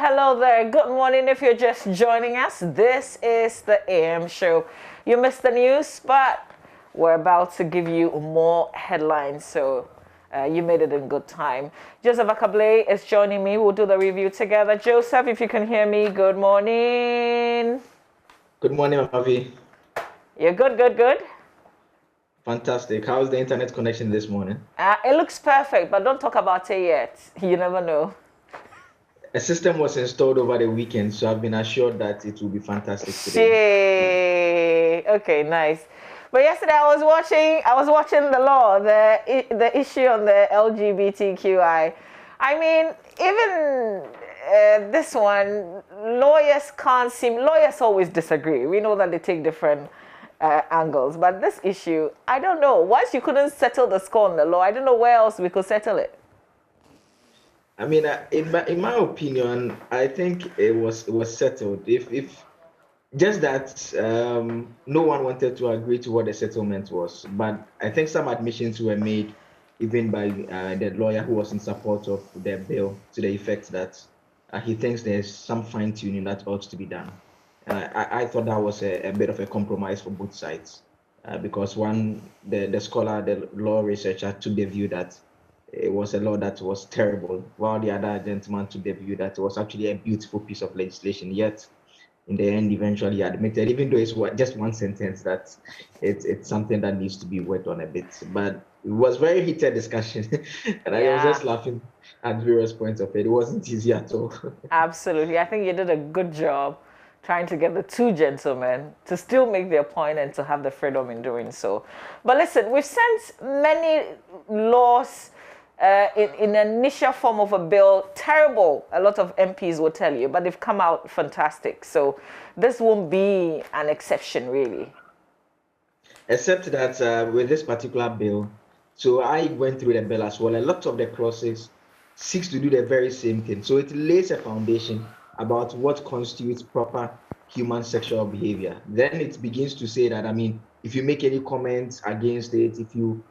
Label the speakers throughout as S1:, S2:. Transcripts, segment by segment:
S1: hello there. Good morning if you're just joining us. This is the AM show. You missed the news, but we're about to give you more headlines, so you made it in good time. Joseph Akable is joining me. We'll do the review together. Joseph, if you can hear me, good morning.
S2: Good morning, Mavi.
S1: You're good.
S2: Fantastic. How's the internet connection this morning?
S1: It looks perfect, but don't talk about it yet. You never know.
S2: A system was installed over the weekend, so I've been assured that it will be fantastic today.
S1: Okay, nice. But yesterday I was watching the law, the issue on the LGBTQI. I mean, even this one, lawyers always disagree. We know that they take different angles, but this issue, I don't know. Once you couldn't settle the score on the law, I don't know where else we could settle it.
S2: I mean, in my opinion, I think it was settled. If just that no one wanted to agree to what the settlement was, but I think some admissions were made even by the lawyer who was in support of the bill, to the effect that he thinks there's some fine tuning that ought to be done. I thought that was a bit of a compromise for both sides, because the scholar, the law researcher, took the view that it was a law that was terrible, while the other gentleman took the view that it was actually a beautiful piece of legislation. Yet, in the end, eventually admitted, even though it's just one sentence, that it's something that needs to be worked on a bit. But it was very heated discussion, and I was just laughing at various points of it. It wasn't easy at all.
S1: Absolutely. I think you did a good job trying to get the two gentlemen to still make their point and to have the freedom in doing so. But listen, we've sent many laws in an initial form of a bill, terrible, a lot of MPs will tell you, but they've come out fantastic. So this won't be an exception, really.
S2: Except that with this particular bill, so I went through the bill as well. A lot of the clauses seeks to do the very same thing. So it lays a foundation about what constitutes proper human sexual behavior. Then it begins to say that, I mean, if you make any comments against it, if you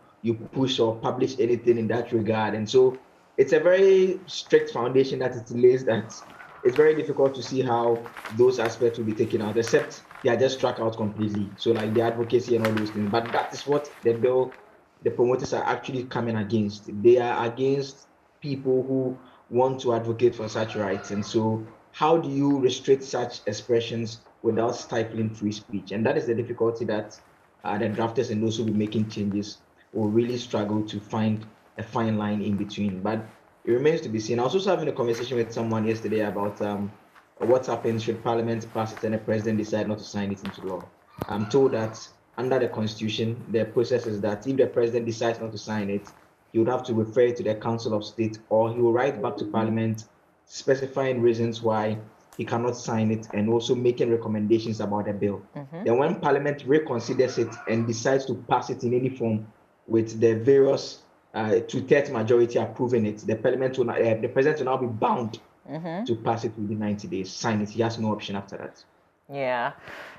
S2: push or publish anything in that regard. And so it's a very strict foundation that it lays, that it's very difficult to see how those aspects will be taken out, except they are just struck out completely. So like the advocacy and all those things. But that is what the bill, the promoters are actually coming against. They are against people who want to advocate for such rights. And so how do you restrict such expressions without stifling free speech? And that is the difficulty that the drafters and those who will be making changes will really struggle to find a fine line in between. But it remains to be seen. I was also having a conversation with someone yesterday about what happens should Parliament pass it and the President decide not to sign it into law. I'm told that under the Constitution, the process is that if the President decides not to sign it, he would have to refer it to the Council of State, or he will write back to Parliament specifying reasons why he cannot sign it and also making recommendations about the bill. Then when Parliament reconsiders it and decides to pass it in any form, with the various two-thirds majority approving it, the President will now be bound to pass it within 90 days, sign it. He has no option after that.
S1: Yeah.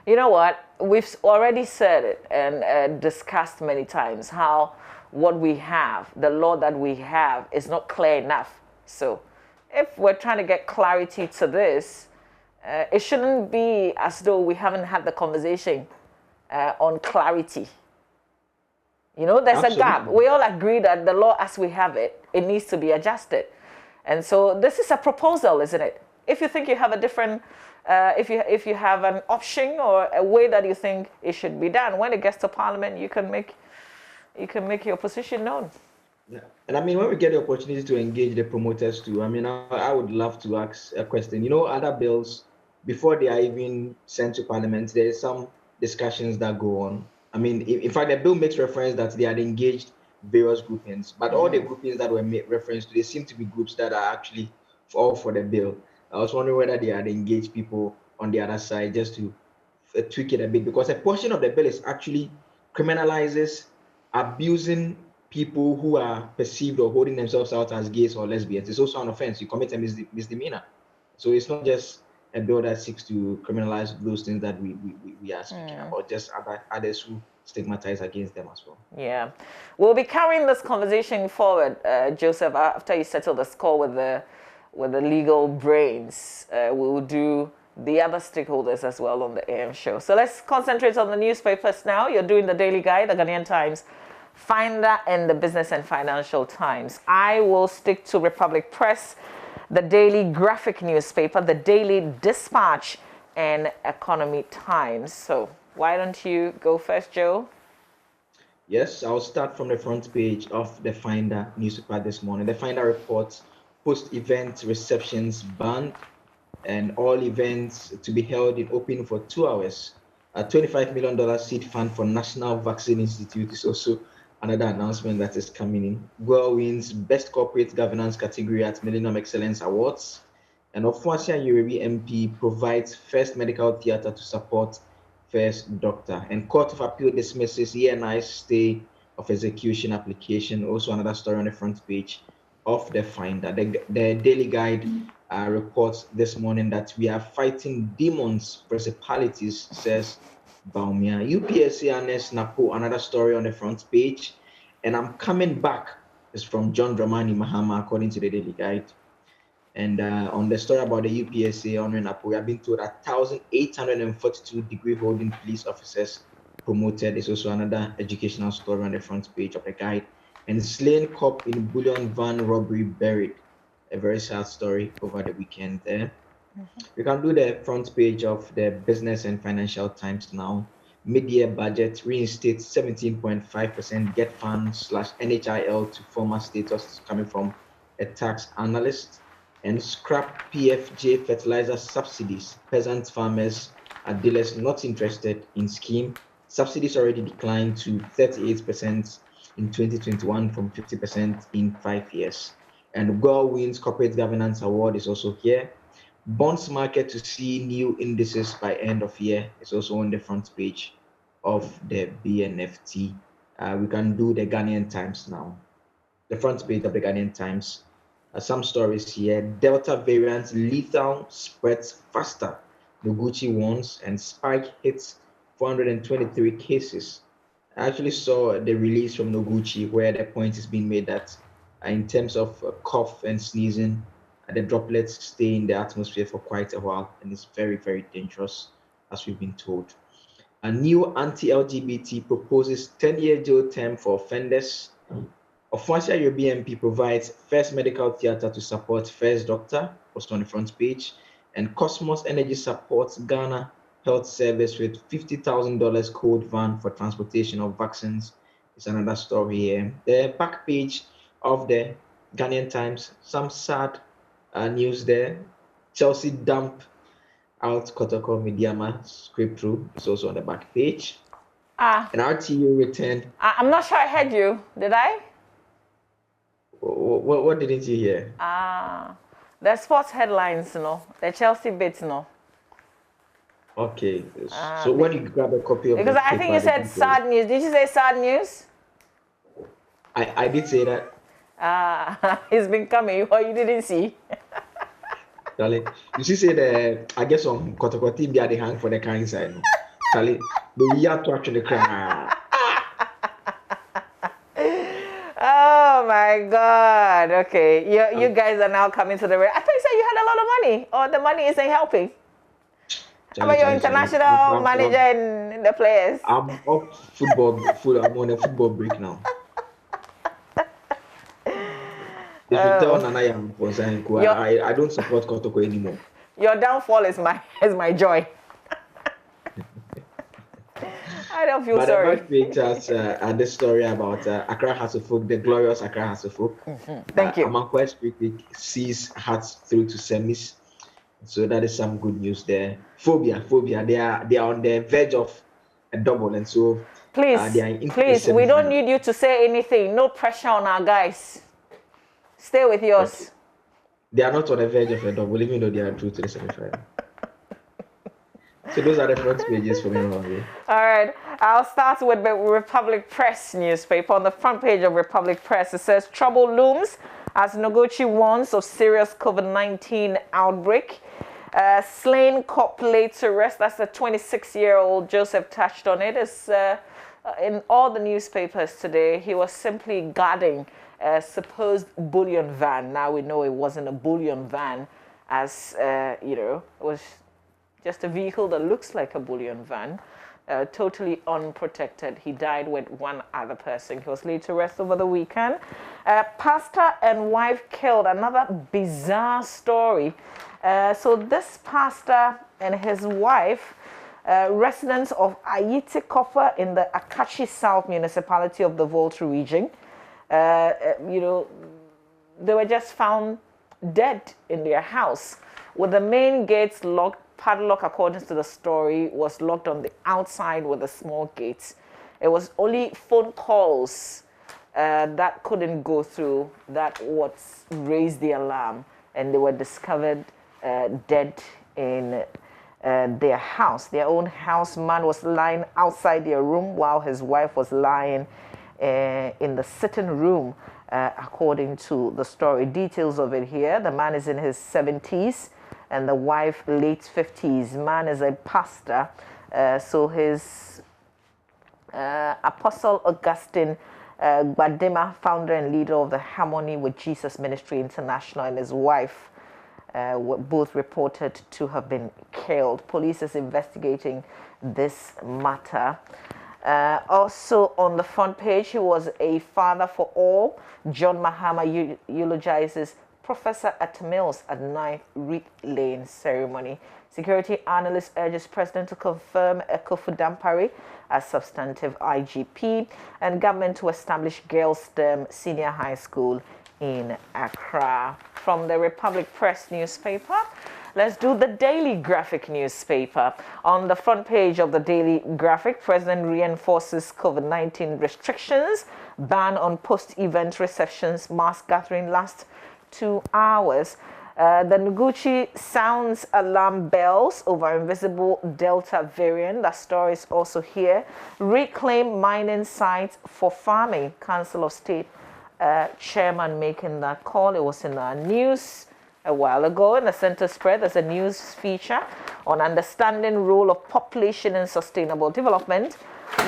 S1: You know what? We've already said it and discussed many times how what we have, the law that we have, is not clear enough. So if we're trying to get clarity to this, it shouldn't be as though we haven't had the conversation on clarity. You know, there's a gap. We all agree that the law as we have it, it needs to be adjusted. And so this is a proposal, isn't it? If you think you have a different, if you have an option or a way that you think it should be done, when it gets to Parliament, you can make your position known.
S2: Yeah. And I mean, when we get the opportunity to engage the promoters too, I mean, I would love to ask a question. You know, other bills, before they are even sent to Parliament, there's some discussions that go on. I mean, in fact, the bill makes reference that they had engaged various groupings, but all the groupings that were made reference to, they seem to be groups that are actually all for the bill. I was wondering whether they had engaged people on the other side just to tweak it a bit, because a portion of the bill is actually criminalizes abusing people who are perceived or holding themselves out as gays or lesbians. It's also an offense. You commit a misdemeanor. So it's not just a bill that seeks to criminalize those things that we are speaking about, just others who stigmatize against them as well.
S1: Yeah. We'll be carrying this conversation forward, Joseph, after you settle the score with with the legal brains. We will do the other stakeholders as well on the AM show. So let's concentrate on the newspapers now. You're doing the Daily Guide, the Ghanaian Times, Finder, and the Business and Financial Times. I will stick to Republic Press, the Daily Graphic newspaper, the Daily Dispatch, and Economy Times. So why don't you go first, Joe?
S2: Yes, I'll start from the front page of the Finder newspaper this morning. The Finder reports post-event receptions banned and all events to be held in open for 2 hours. A $25 million seed fund for National Vaccine Institute is also another announcement that is coming in. Goa wins Best Corporate Governance category at Millennium Excellence Awards. And Ofuasia Yorubi MP provides first medical theatre to support first doctor. And Court of Appeal dismisses ENI's stay of execution application. Also another story on the front page of the Finder. The Daily Guide reports this morning that we are fighting demons, principalities, says Bawumia. UPSC Ernest Napo, another story on the front page. And I'm coming back is from John Dramani Mahama, according to the Daily Guide. And on the story about the UPSA honoring Napo, we have been told 1,842 degree holding police officers promoted. Is also another educational story on the front page of the guide. And slain cop in bullion van robbery buried. A very sad story over the weekend there. We can do the front page of the Business and Financial Times now. Mid-year budget reinstates 17.5% get funds / NHIL to former status, coming from a tax analyst. And scrap PFJ fertilizer subsidies. Peasant farmers and dealers not interested in scheme. Subsidies already declined to 38% in 2021 from 50% in 5 years. And Goa wins Corporate Governance Award is also here. Bonds market to see new indices by end of year is also on the front page of the BNFT. We can do the Ghanaian Times now. The front page of the Ghanaian Times. Some stories here. Delta variant lethal spreads faster. Noguchi warns and spike hits 423 cases. I actually saw the release from Noguchi where the point is being made that in terms of cough and sneezing, the droplets stay in the atmosphere for quite a while, and it's very, very dangerous, as we've been told. A new anti-LGBT proposes 10-year jail term for offenders. Ofuasia Yorubi MP provides first medical theatre to support first doctor, also on the front page. And Cosmos Energy supports Ghana Health Service with $50,000 code van for transportation of vaccines. It's another story here. The back page of the Ghanaian Times, some sad news there. Chelsea dump out Kotoko Mediama script through. It's also on the back page. And RTU returned.
S1: I'm not sure I heard you. Did I?
S2: What didn't you hear?
S1: The sports headlines, the Chelsea bits,
S2: Okay. So when you grab a copy of
S1: because I think you said sad news. Did you say sad news?
S2: I did say that.
S1: It's been coming, or you didn't see?
S2: Charlie, you see, say I guess on Kotokoti be the hang for the car inside. Charlie, the year to actually cry.
S1: Oh my God! Okay, you guys are now coming to the. I thought you said you had a lot of money, or the money isn't helping. How about your international manager and the players?
S2: I'm off football. I'm on a football break now. If you tell Nana I don't support Kotoko anymore.
S1: Your downfall is my joy. I don't feel sorry.
S2: But the back page has this story about Accra Hasselhoff, the glorious Accra Hasselhoff.
S1: Thank you.
S2: Amankwa Critic sees hearts through to semis. So that is some good news there. Phobia. They are on the verge of a double, and so
S1: please, we don't need you to say anything. No pressure on our guys. Stay with yours.
S2: Okay. They are not on the verge of a double, even though they are through to the semifinal. So those are the front pages for me.
S1: All right. I'll start with the Republic Press newspaper. On the front page of Republic Press, it says, trouble looms as Noguchi warns of serious COVID-19 outbreak. Slain cop laid to rest. That's the 26-year-old. Joseph touched on it. It's in all the newspapers today. He was simply guarding a supposed bullion van. Now we know it wasn't a bullion van, as it was just a vehicle that looks like a bullion van. Totally unprotected. He died with one other person. He was laid to rest over the weekend. Pastor and wife killed. Another bizarre story. So this pastor and his wife, residents of Ayiti Kofa in the Akachi South municipality of the Volta region, they were just found dead in their house with the main gates locked. Padlock, according to the story, was locked on the outside with a small gate. It was only phone calls that couldn't go through that what raised the alarm, and they were discovered dead in their house. Their own houseman was lying outside their room while his wife was lying in the sitting room, according to the story. Details of it here. The man is in his 70s. And the wife late 50s. Man is a pastor, so his Apostle Augustine Gbadema, founder and leader of the Harmony with Jesus Ministry International, and his wife were both reported to have been killed. Police is investigating this matter. Also on the front page, he was a father for all. John Mahama eulogizes Professor at Mills at 9th Reed Lane ceremony. Security analyst urges president to confirm Ekofu Dampare as substantive IGP, and government to establish Girls STEM Senior High School in Accra. From the Republic Press newspaper, let's do the Daily Graphic newspaper. On the front page of the Daily Graphic, President reinforces COVID-19 restrictions, ban on post-event receptions, mass gathering lasts 2 hours. The Noguchi sounds alarm bells over invisible Delta variant. That story is also here. Reclaim mining sites for farming. Council of State chairman making that call. It was in our news a while ago. In the center spread, there's a news feature on understanding role of population in sustainable development.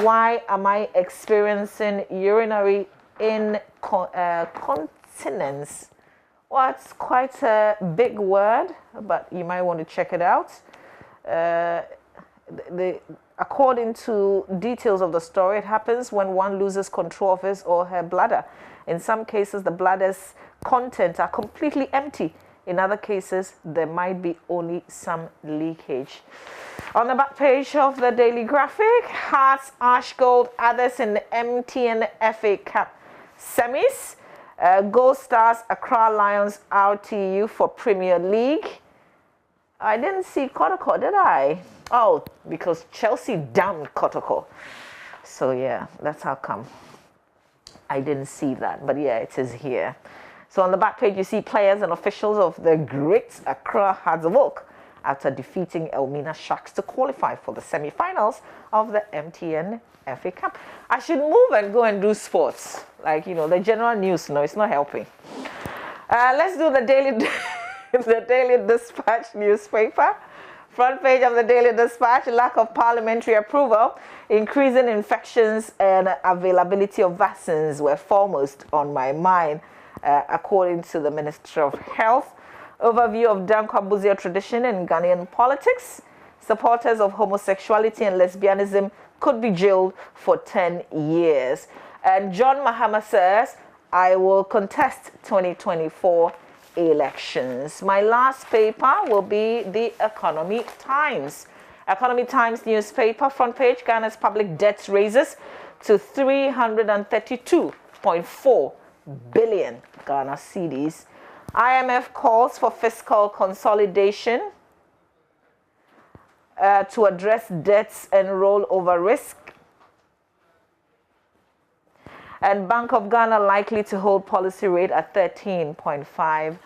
S1: Why am I experiencing urinary incontinence? Well, it's quite a big word, but you might want to check it out. According to details of the story, it happens when one loses control of his or her bladder. In some cases, the bladder's contents are completely empty. In other cases, there might be only some leakage. On the back page of the Daily Graphic, Hearts, Ash Gold, others in the MTN FA Cup semis. Gold Stars, Accra Lions, RTU for Premier League. I didn't see Kotoko, did I? Oh, because Chelsea damned Kotoko. So yeah, that's how come I didn't see that. But yeah, it is here. So on the back page, you see players and officials of the great Accra Hearts of Oak after defeating Elmina Sharks to qualify for the semi-finals of the MTN FA Cup. I should move and go and do sports. Like, the general news, it's not helping. Let's do the Daily Dispatch newspaper. Front page of the Daily Dispatch, lack of parliamentary approval, increasing infections and availability of vaccines were foremost on my mind, according to the Minister of Health. Overview of Dankwa-Buzia tradition in Ghanaian politics. Supporters of homosexuality and lesbianism could be jailed for 10 years. And John Mahama says, I will contest 2024 elections. My last paper will be the Economy Times. Economy Times newspaper, front page, Ghana's public debt raises to 332.4 billion Ghana cedis. IMF calls for fiscal consolidation to address debts and rollover risk. And Bank of Ghana likely to hold policy rate at 13.5%.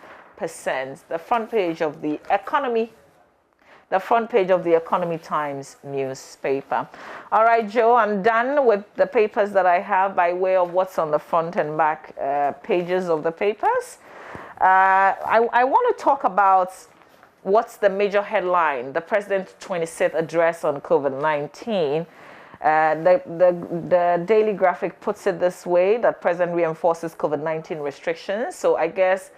S1: The front page of the Economy Times newspaper. All right, Joe, I'm done with the papers that I have by way of what's on the front and back pages of the papers. I want to talk about what's the major headline, the President's 26th address on COVID-19. The Daily Graphic puts it this way, that President reinforces COVID-19 restrictions. So I guess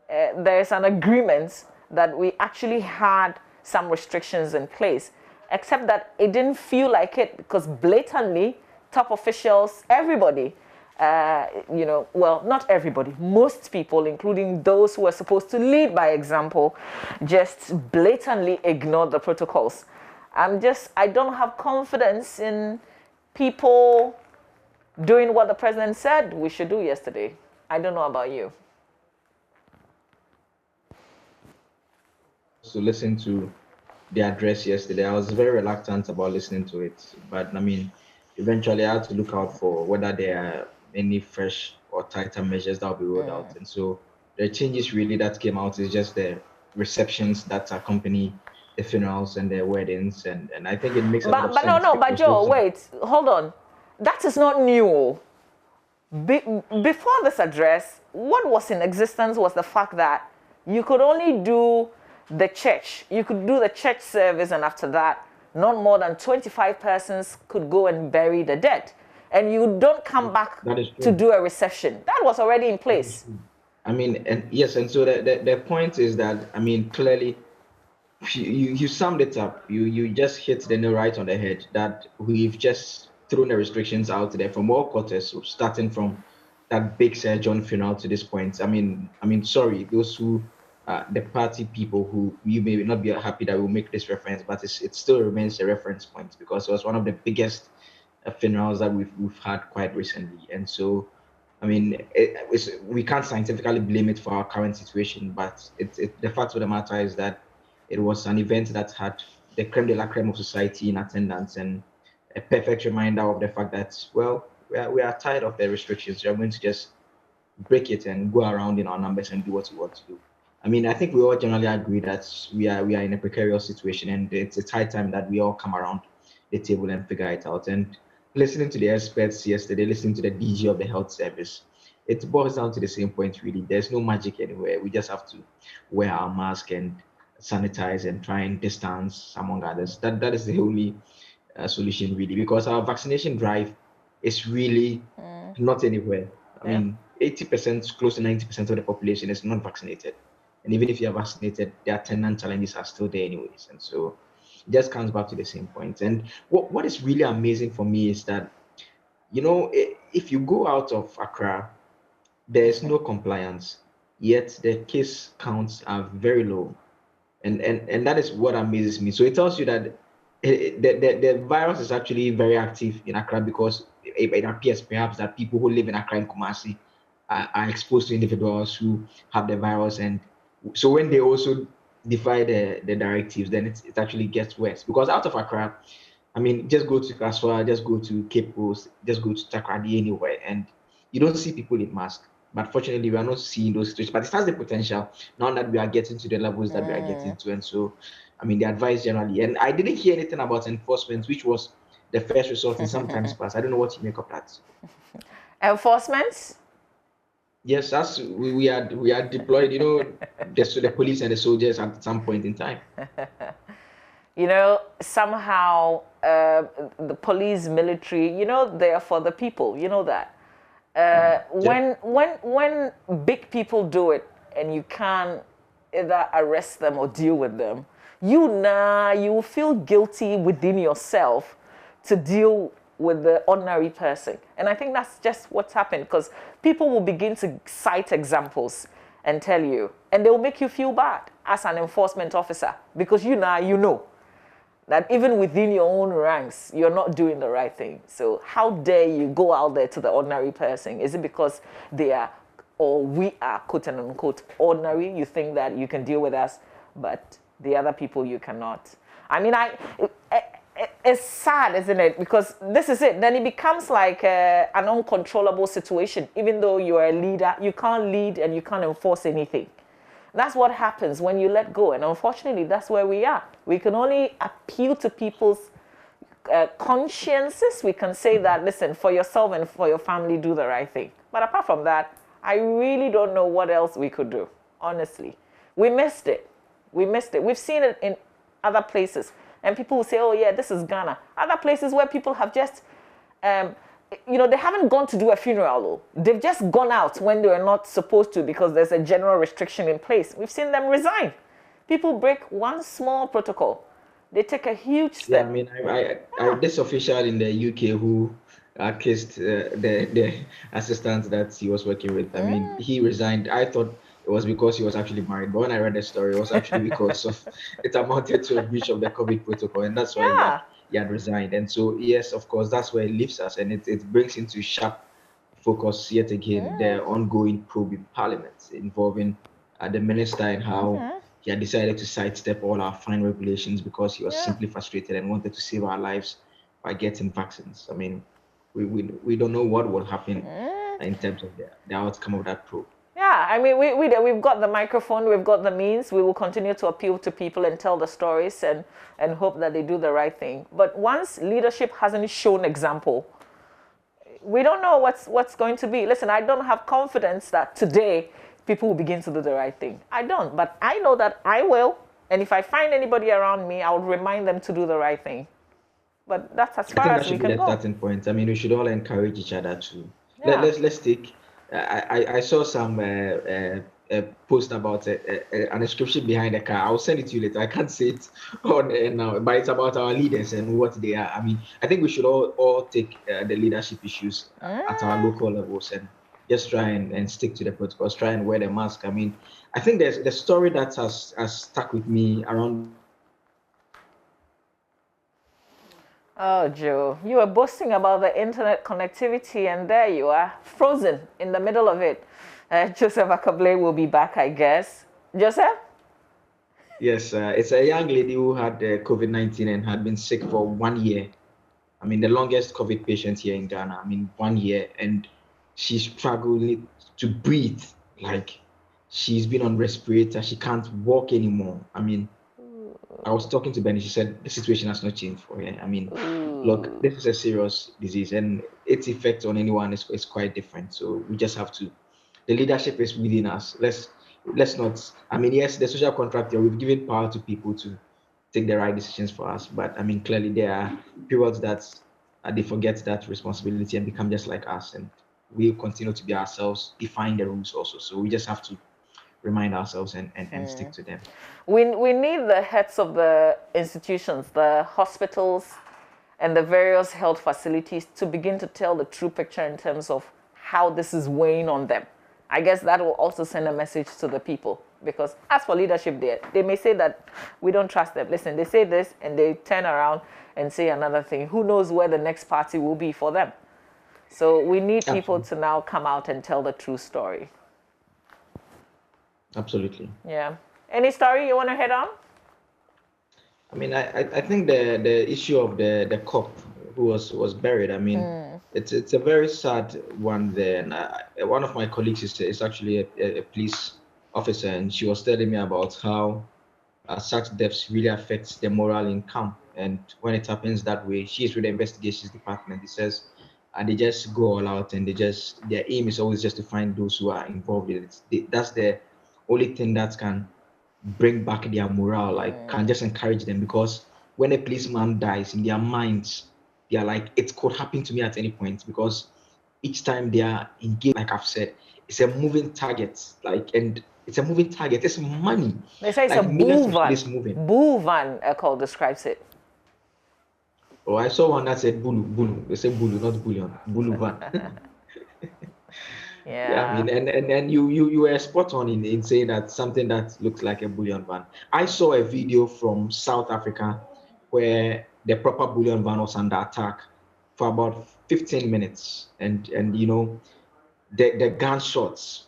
S1: there's an agreement that we actually had some restrictions in place, except that it didn't feel like it because blatantly top officials, everybody, well, not everybody, most people, including those who are supposed to lead by example, just blatantly ignored the protocols. I don't have confidence in people doing what the president said we should do yesterday. I don't know about you.
S2: To listen to the address yesterday, I was very reluctant about listening to it, but I mean, eventually I had to look out for whether there are any fresh or tighter measures that will be rolled out. And so the changes really that came out is just the receptions that accompany the funerals and the weddings, and I think it makes a lot of sense.
S1: But Joe, wait, hold on. That is not new. Before this address, what was in existence was the fact that you could only do the church. You could do the church service, and after that, not more than 25 persons could go and bury the dead. And you don't come back to do a reception. That was already in place.
S2: I mean, and yes, and so the point is that, I mean, clearly, you summed it up. You just hit the nail right on the head, that we've just thrown the restrictions out there from all quarters, starting from that big Sir John funeral to this point. I mean, sorry, those who the party people who you may not be happy that we'll make this reference, but it still remains a reference point because it was one of the biggest funerals that we've had quite recently. And so, I mean, we can't scientifically blame it for our current situation, but the fact of the matter is that it was an event that had the creme de la creme of society in attendance, and a perfect reminder of the fact that, well, we are tired of the restrictions. We are going to just break it and go around in our numbers and do what we want to do. I mean, I think we all generally agree that we are in a precarious situation, and it's a high time that we all come around the table and figure it out. And listening to the experts yesterday, listening to the DG of the health service, it boils down to the same point, really. There's no magic anywhere. We just have to wear our mask and sanitize and try and distance among others. That is the only solution, really, because our vaccination drive is really not anywhere. I mean, 80%, close to 90% of the population is not vaccinated. And even if you are vaccinated, the attendance challenges are still there anyways. And so it just comes back to the same point. And what is really amazing for me is that, you know, if you go out of Accra, there is no compliance, yet the case counts are very low. And that is what amazes me. So it tells you that the virus is actually very active in Accra, because it appears perhaps that people who live in Accra and Kumasi are exposed to individuals who have the virus. And so when they also defy the directives, then it actually gets worse. Because out of Accra, I mean, just go to Kaswa, just go to Cape Coast, just go to Takrady, anywhere, and you don't see people in masks. But fortunately, we are not seeing those situations. But it has the potential now that we are getting to the levels that we are getting to. And so, I mean, the advice generally, and I didn't hear anything about enforcement, which was the first result in some times past. I don't know what you make of that.
S1: Enforcement?
S2: Yes, as we are deployed, you know, the police and the soldiers at some point in time.
S1: You know, somehow the police, military, you know, they are for the people. You know that. When big people do it and you can't either arrest them or deal with them, you will feel guilty within yourself to deal with the ordinary person. And I think that's just what's happened, because people will begin to cite examples and tell you, and they will make you feel bad as an enforcement officer, because you know that even within your own ranks, you're not doing the right thing. So how dare you go out there to the ordinary person? Is it because they are, or we are, quote and unquote, ordinary? You think that you can deal with us, but the other people you cannot. I mean, it's sad, isn't it? Because this is it. Then it becomes like an uncontrollable situation. Even though you are a leader, you can't lead and you can't enforce anything. That's what happens when you let go. And unfortunately, that's where we are. We can only appeal to people's consciences. We can say that, listen, for yourself and for your family, do the right thing. But apart from that, I really don't know what else we could do, honestly. We missed it. We've seen it in other places. and people will say, oh yeah, this is Ghana. Other places where people have just, they haven't gone to do a funeral though. They've just gone out when they were not supposed to because there's a general restriction in place. We've seen them resign. People break one small protocol. They take a huge step.
S2: Yeah, I mean, this official in the UK who kissed the assistant that he was working with. I mean, he resigned. I thought it was because he was actually married, but when I read the story, it was actually because of it amounted to a breach of the COVID protocol, and that's why he had resigned. And so, yes, of course, that's where it leaves us, and it brings into sharp focus yet again the ongoing probe in Parliament involving the minister and how he had decided to sidestep all our fine regulations because he was simply frustrated and wanted to save our lives by getting vaccines. I mean, we don't know what will happen in terms of the outcome of that probe.
S1: Yeah, I mean, we've got the microphone, we've got the means. We will continue to appeal to people and tell the stories and hope that they do the right thing. But once leadership hasn't shown example, we don't know what's going to be. Listen, I don't have confidence that today people will begin to do the right thing. I don't, but I know that I will. And if I find anybody around me, I would remind them to do the right thing. But that's as far as we can go.
S2: I think that should be the starting point. I mean, we should all encourage each other to. Let's take. I saw some post about an inscription behind a car. I'll send it to you later. I can't say it on now, but it's about our leaders and what they are. I mean, I think we should all take the leadership issues at our local levels and just try and stick to the protocols, try and wear the mask. I mean, I think there's the story that has stuck with me around.
S1: Oh, Joe, you were boasting about the internet connectivity, and there you are, frozen in the middle of it. Joseph Akable will be back, I guess. Joseph?
S2: Yes, it's a young lady who had COVID-19 and had been sick for 1 year. I mean, the longest COVID patient here in Ghana. I mean, 1 year, and she's struggling to breathe. Like, she's been on respirator. She can't walk anymore. I mean, I was talking to Benny. She said the situation has not changed for her. I mean, look, this is a serious disease, and its effect on anyone is quite different. So we just have to. The leadership is within us. Let's not. I mean, yes, the social contract here, we've given power to people to take the right decisions for us. But I mean, clearly there are periods that they forget that responsibility and become just like us, and we continue to be ourselves, define the rules also. So we just have to remind ourselves and stick to them.
S1: We need the heads of the institutions, the hospitals, and the various health facilities to begin to tell the true picture in terms of how this is weighing on them. I guess that will also send a message to the people, because as for leadership there, they may say that we don't trust them. Listen, they say this and they turn around and say another thing. Who knows where the next party will be for them? So we need people to now come out and tell the true story.
S2: Absolutely.
S1: Yeah. Any story you want to head on?
S2: I mean, I think the issue of the cop who was buried. I mean, it's a very sad one there. And one of my colleagues is actually a police officer, and she was telling me about how such deaths really affects the morale in camp. And when it happens that way, she's with the investigations department. It says, and they just go all out, and their aim is always just to find those who are involved in it. That's the only thing that can bring back their morale, like can just encourage them, because when a policeman dies, in their minds, they are like, it could happen to me at any point, because each time they are engaged, like I've said, it's a moving target, and it's a moving target. It's money.
S1: They say it's like a bull van. Bull van, Ecole describes it.
S2: Oh, I saw one that said bulu. They say bulu, not bullion. Bulu van.
S1: Yeah,
S2: I mean, and you were spot on in saying that something that looks like a bullion van. I saw a video from South Africa where the proper bullion van was under attack for about 15 minutes, and the gunshots,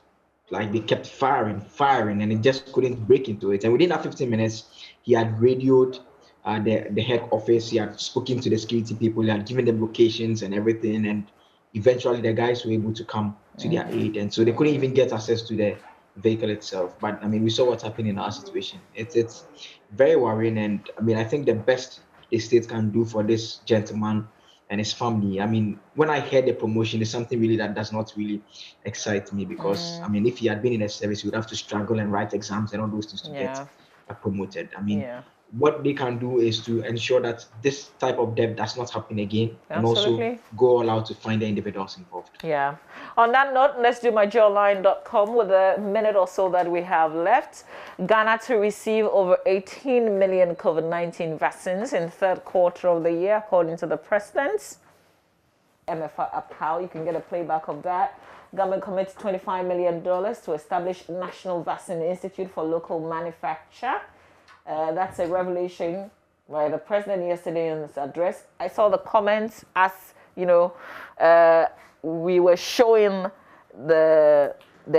S2: like, they kept firing, and it just couldn't break into it. And within that 15 minutes, he had radioed the head office. He had spoken to the security people. He had given them locations and everything, and eventually the guys were able to come to their aid, and so they couldn't even get access to the vehicle itself. But I mean, we saw what's happening in our situation. It's very worrying, and I mean, I think the best the state can do for this gentleman and his family. I mean, when I heard the promotion, it's something really that does not really excite me, because I mean, if he had been in a service, he would have to struggle and write exams and all those things to get promoted. I mean, what they can do is to ensure that this type of debt does not happen again, and also
S1: Absolutely.
S2: go all out to find the individuals involved.
S1: Yeah. On that note, let's do myjoyline.com with a minute or so that we have left. Ghana to receive over 18 million COVID-19 vaccines in third quarter of the year, according to the president. MFR Apau, you can get a playback of that. Government commits $25 million to establish National Vaccine Institute for local manufacture. That's a revelation by the president yesterday in his address. I saw the comments as, you know, we were showing the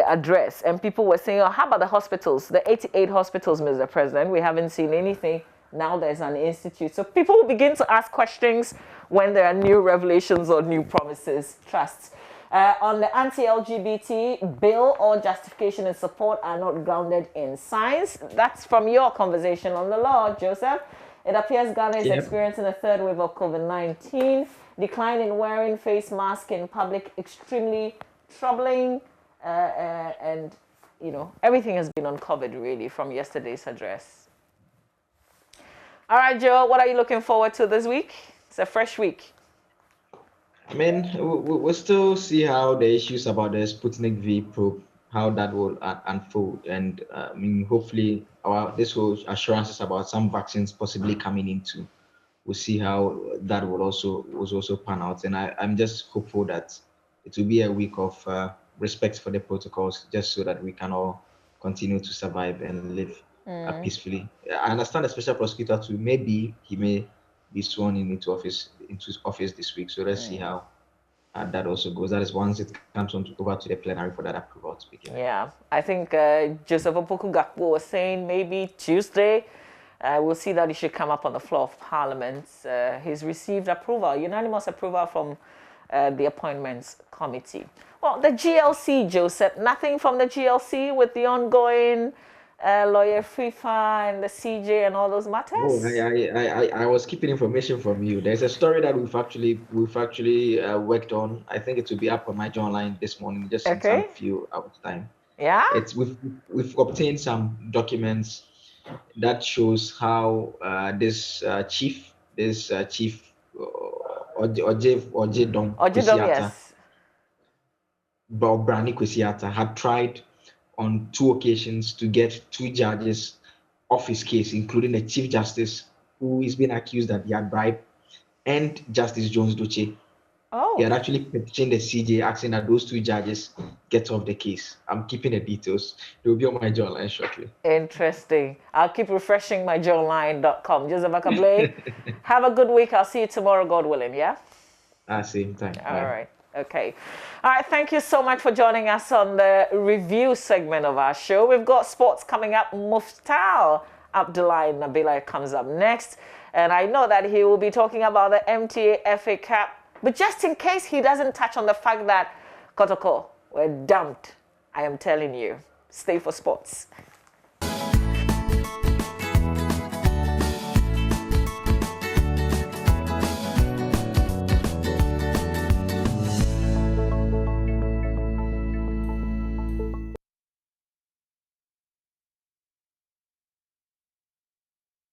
S1: address, and people were saying, oh, how about the hospitals? The 88 hospitals, Mr. President, we haven't seen anything. Now there's an institute. So people will begin to ask questions when there are new revelations or new promises. Trusts. On the anti-LGBT bill, all justification and support are not grounded in science. That's from your conversation on the law, Joseph. It appears Ghana is experiencing a third wave of COVID-19. Decline in wearing face masks in public, extremely troubling. And, you know, everything has been uncovered, really, from yesterday's address. All right, Joe, what are you looking forward to this week? It's a fresh week.
S2: I mean, we'll still see how the issues about the Sputnik V probe, how that will unfold. And I mean, hopefully, this whole assurances about some vaccines possibly coming into, we'll see how that will also pan out. And I'm just hopeful that it will be a week of respect for the protocols, just so that we can all continue to survive and live peacefully. I understand the special prosecutor too. Maybe he may be sworn into office this week. So let's see how that also goes. That is once it comes over to the plenary for that approval to begin.
S1: Yeah, I think Joseph Opoku Gakpo was saying maybe Tuesday we'll see that he should come up on the floor of Parliament. He's received approval, unanimous approval from the Appointments Committee. Well, the GLC, Joseph, nothing from the GLC with the ongoing lawyer FIFA and the CJ and all those matters?
S2: Oh, I was keeping information from you. There's a story that we've actually worked on. I think it will be up on my online this morning, just in some few hours time.
S1: Yeah.
S2: We've obtained some documents that shows how this chief Ojedom
S1: yes.
S2: Brani Kwesiata had tried on 2 occasions to get 2 judges off his case, including the Chief Justice, who is being accused that he had bribed, and Justice Jones Doche.
S1: Oh.
S2: He had actually petitioned the CJ asking that those 2 judges get off the case. I'm keeping the details. They will be on my JoyNews shortly.
S1: Interesting. I'll keep refreshing my JoyNews.com. Joseph Akable, have a good week. I'll see you tomorrow, God willing, yeah?
S2: Same time.
S1: All right. Okay. All right. Thank you so much for joining us on the review segment of our show. We've got sports coming up. Muftal Abdullah Nabila comes up next. And I know that he will be talking about the MTA FA Cup. But just in case he doesn't touch on the fact that Kotoko were dumped, I am telling you, stay for sports.